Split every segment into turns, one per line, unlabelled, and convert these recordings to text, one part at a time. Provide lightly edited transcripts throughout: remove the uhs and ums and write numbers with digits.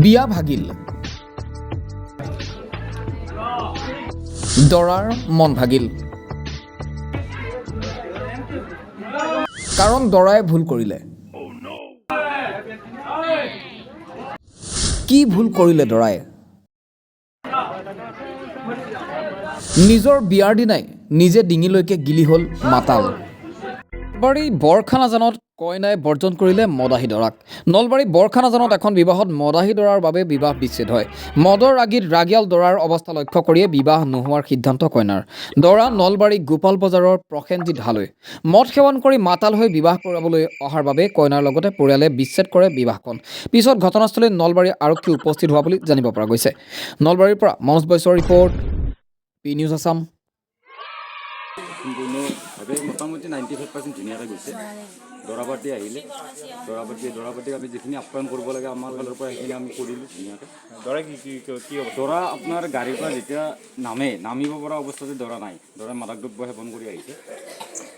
বিয়া ভাগিল, দৰাৰ মন ভাগিল, কাৰণ দৰাই ভুল কৰিলে। কি ভুল কৰিলে দৰাই? নিজৰ বিয়াৰ দিনাই নিজে ডিঙিলৈকে গিলি হ'ল মাতাল। নলবাৰী বৰখানাজানত কইনাই বৰ্জন কৰিলে মদাহী দৰাক। নলবাৰী বৰখানাজানত এখন বিবাহত মদাহী দৰাৰ বাবে বিবাহ বিচ্ছেদ হয়। মদৰ ৰাগিত ৰাগিয়াল দৰাৰ অৱস্থা লক্ষ্য কৰিয়ে বিবাহ নোহোৱাৰ সিদ্ধান্ত কইনাৰ। দৰা নলবাৰী গোপাল বজাৰৰ প্ৰসেনজিৎ হালৈ। মদ সেৱন কৰি মাতাল হৈ বিবাহ কৰাবলৈ অহাৰ বাবে কইনাৰ লগতে পৰিয়ালে বিচ্ছেদ কৰে বিবাহখন। পিছত ঘটনাস্থলীত নলবাৰী আৰক্ষী উপস্থিত হোৱা বুলি জানিব পৰা গৈছে। নলবাৰীৰ পৰা মনোজ বৈশ্যৰ ৰিপৰ্ট, পি নিউজ আছাম।
সম্পূৰ্ণভাৱে মোটামুটি 95% ধুনীয়াকৈ গৈছে। দৰাপাৰ্টি আহিলে, দৰাপাৰ্টিক আমি যিখিনি আপ্যায়ন কৰিব লাগে আমাৰ ফালৰ পৰা সেইখিনি আমি কৰিলোঁ ধুনীয়াকৈ। দৰা কি দৰা আপোনাৰ গাড়ীৰ পৰা যেতিয়া নামিব পৰা অৱস্থাতে দৰা নাই। দৰাই মাদক দ্ৰব্য সেৱন কৰি আহিছে।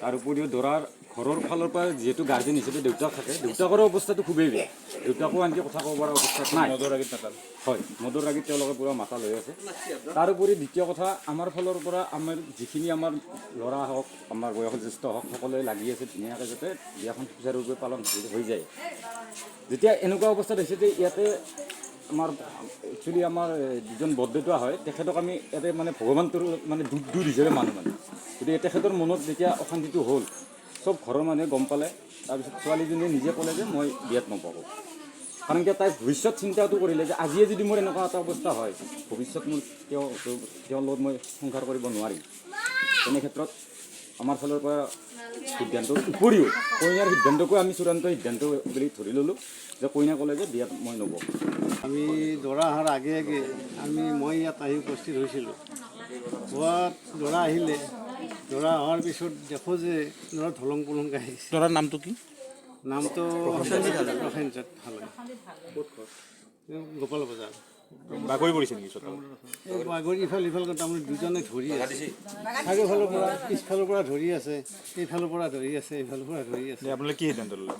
তাৰ উপৰিও দৰাৰ ঘৰৰ ফালৰ পৰা যিহেতু গাৰ্জেন হিচাপে দেউতাক থাকে, দেউতাকৰো অৱস্থাটো খুবেই বেয়া। দেউতাকো আনকি কথা ক'ব পৰা অৱস্থাত নাই। মদৰ ৰাগিত মাতাল। হয়, মদৰ ৰাগিত তেওঁলোকে পূৰা মাতাল হৈ আছে। তাৰোপৰি দ্বিতীয় কথা, আমাৰ ফালৰ পৰা আমাৰ যিখিনি আমাৰ ল'ৰা হওক, আমাৰ বয়োজ্যেষ্ঠ হওক, সকলোৱে লাগি আছে ধুনীয়াকৈ যাতে বিয়াখন সুচাৰুৰূপে পালন হৈ যায়। যেতিয়া এনেকুৱা অৱস্থাত হৈছে যে ইয়াতে আমাৰ একচুৱেলি আমাৰ যিজন বৰদেউতা হয় তেখেতক আমি ইয়াতে মানে ভগৱানটোৰ মানে দূৰ হিচাপে মানুহ মানে। গতিকে তেখেতৰ মনত যেতিয়া অশান্তিটো হ'ল, চব ঘৰৰ মানুহে গম পালে। তাৰপিছত ছোৱালীজনীয়ে নিজে ক'লে যে মই বিয়াত নপঢ়োঁ। কাৰণ কিয় তাই ভৱিষ্যত চিন্তাটো কৰিলে যে আজিয়ে যদি মোৰ এনেকুৱা এটা অৱস্থা হয়, ভৱিষ্যত মোৰ তেওঁৰ লগত মই সংসাৰ কৰিব নোৱাৰিম। তেনে ক্ষেত্ৰত আমাৰ ফালৰ পৰা সিদ্ধান্তৰ উপৰিও কইনাৰ সিদ্ধান্তকো আমি চূড়ান্ত সিদ্ধান্ত বুলি ধৰি ল'লোঁ যে কইনা ক'লে যে বিয়াত মই নপঢ়োঁ।
আমি দৰা অহাৰ আগে মই ইয়াত আহি উপস্থিত হৈছিলোঁ। হোৱাত দৰা আহিলে, দৰা অহাৰ পিছত দেখোঁ যে দৰা ধলং পলংকৈ আহিছে।
দৰাৰ নামটো কি?
নামটো প্ৰসেনজিৎ হালৈ। গোপাল বজাৰ।
বাগৰি পৰিছে নেকি?
এই বাগৰি ইফাল তাৰমানে দুজনে ধৰি আছে। চাৰিওফালৰ পৰা, পিছফালৰ পৰা ধৰি আছে, এইফালৰ পৰা ধৰি আছে, এইফালৰ পৰা ধৰি আছে।
আপোনালোকে কি সিদ্ধান্ত ল'লে?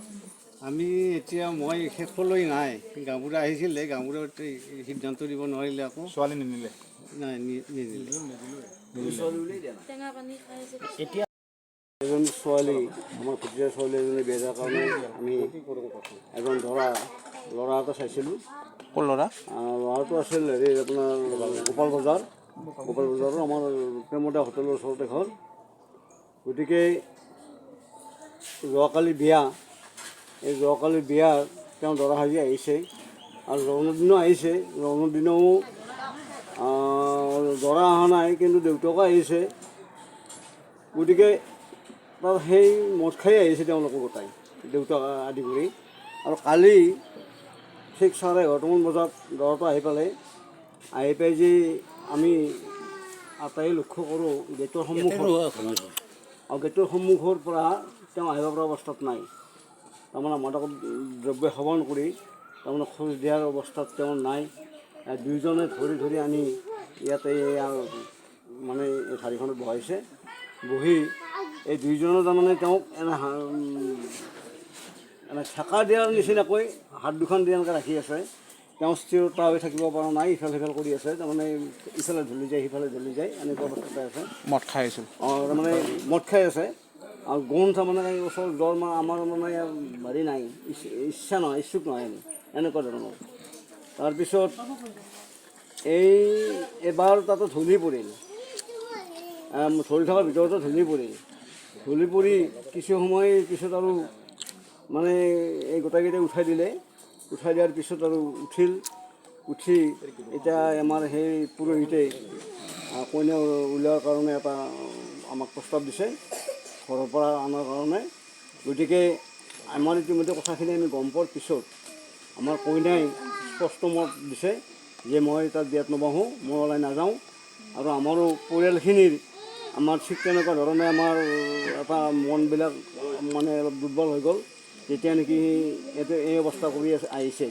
আমি এতিয়া মই শেষলৈ নাই, গাঁওবুঢ়া আহিছিলে, গাঁওবুঢ়াই সিদ্ধান্ত দিব নোৱাৰিলে আকৌ।
ছোৱালী নিনিলে?
নাই নিদিলে।
এতিয়া
এজন ছোৱালী, আমাৰ ভতিজা ছোৱালী এজনী বিয়া দিয়াৰ কাৰণে আমি এজন ল'ৰা এটা চাইছিলোঁ।
ক'ৰ ল'ৰা?
ল'ৰাটো আছিল আপোনাৰ গোপাল বজাৰৰ আমাৰ প্ৰেমদা হোটেলৰ ওচৰতে ঘৰ। গতিকে যোৱাকালি বিয়াৰ তেওঁ দৰা সাজি আহিছে আৰু লগ্নৰ দিনো আহিছে। লগ্নৰ দিনাও দৰা অহা নাই, কিন্তু দেউতাকো আহিছে। গতিকে তাত সেই মদ খাই আহিছে তেওঁলোকে গোটাই, দেউতাক আদি কৰি। আৰু কালি ঠিক 11:30মান বজাত দৰাটো আহি পাই যে আমি আটাই লক্ষ্য কৰোঁ গেটৰ সন্মুখৰ পৰা তেওঁ আহিব পৰা অৱস্থাত নাই। তাৰমানে মাদক দ্ৰব্য সেৱন কৰি তাৰমানে খোজ দিয়াৰ অৱস্থাত তেওঁ নাই। দুয়োজনে ধৰি আনি ইয়াতে মানে এই ঠাৰিখনত বহাইছে। বহি এই দুয়োজনে তাৰমানে তেওঁক এনে ঠেকা দিয়াৰ নিচিনাকৈ হাত দুখন দি এনেকৈ ৰাখি আছে। তেওঁ স্থিৰতা হৈ থাকিব পৰা নাই, ইফাল সিফাল কৰি আছে। তাৰমানে ইফালে ঢলি যায়, সিফালে ঢলি যায়, এনেকুৱা অৱস্থাতে আছে।
মদ খাই আছিল?
তাৰমানে মদ খাই আছে। আৰু গোন্ধ তাৰমানে ওচৰত জ্বৰ আমাৰ মানে হেৰি নাই, ইচ্ছুক নহয় এনেকুৱা ধৰণৰ। তাৰপিছত এবাৰ তাতে ঢলি পৰিল, ধৰি থকাৰ ভিতৰতে ঢলি পৰি কিছু সময় পিছত আৰু মানে এই গোটেইকেইটাই উঠাই দিয়াৰ পিছত আৰু উঠি এতিয়া আমাৰ সেই পুৰোহিতে কইনা উলিওৱাৰ কাৰণে এটা আমাক প্ৰস্তাৱ দিছে ঘৰৰ পৰা অনাৰ কাৰণে। গতিকে আমাৰ ইতিমধ্যে কথাখিনি আমি গম পোৱাৰ পিছত আমাৰ কইনাই স্পষ্ট মত দিছে যে মই তাত বিয়াত নবহোঁ, মই ওলাই নাযাওঁ। আৰু আমাৰো পৰিয়ালখিনিৰ আমাৰ ঠিক তেনেকুৱা ধৰণে আমাৰ এটা মনবিলাক মানে অলপ দুৰ্বল হৈ গ'ল যেতিয়া নেকি এই অৱস্থা কৰি আহিছে।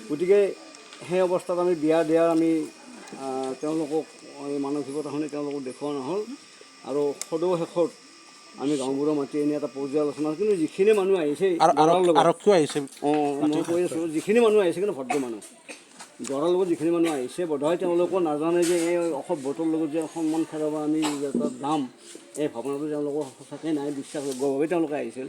গতিকে সেই অৱস্থাত আমি বিয়া দিয়াৰ আমি তেওঁলোকক এই মানসিকতাখিনি তেওঁলোকক দেখুওৱা নহ'ল। আৰু সদৌ শেষত আমি গাঁওবোৰৰ মাতি এনে এটা পৰ্যালোচনা, কিন্তু যিখিনি মানুহ আহিছে
আৰু
দৰাৰ লগত
আৰক্ষীও আহিছে
মই কৈ আছোঁ, যিখিনি মানুহ আহিছে কিন্তু ভদ্ৰ মানুহ, দৰাৰ লগত যিখিনি মানুহ আহিছে বোধহয় তেওঁলোকো নাজানে যে এই অসভ্যতাৰ লগত যে সন্মান খেদাব আমি এটা যাম, এই ভাৱনাটো তেওঁলোকৰ সঁচাকৈ নাই, বিশ্বাস গৰ্ভভাৱে তেওঁলোকে আহিছিল।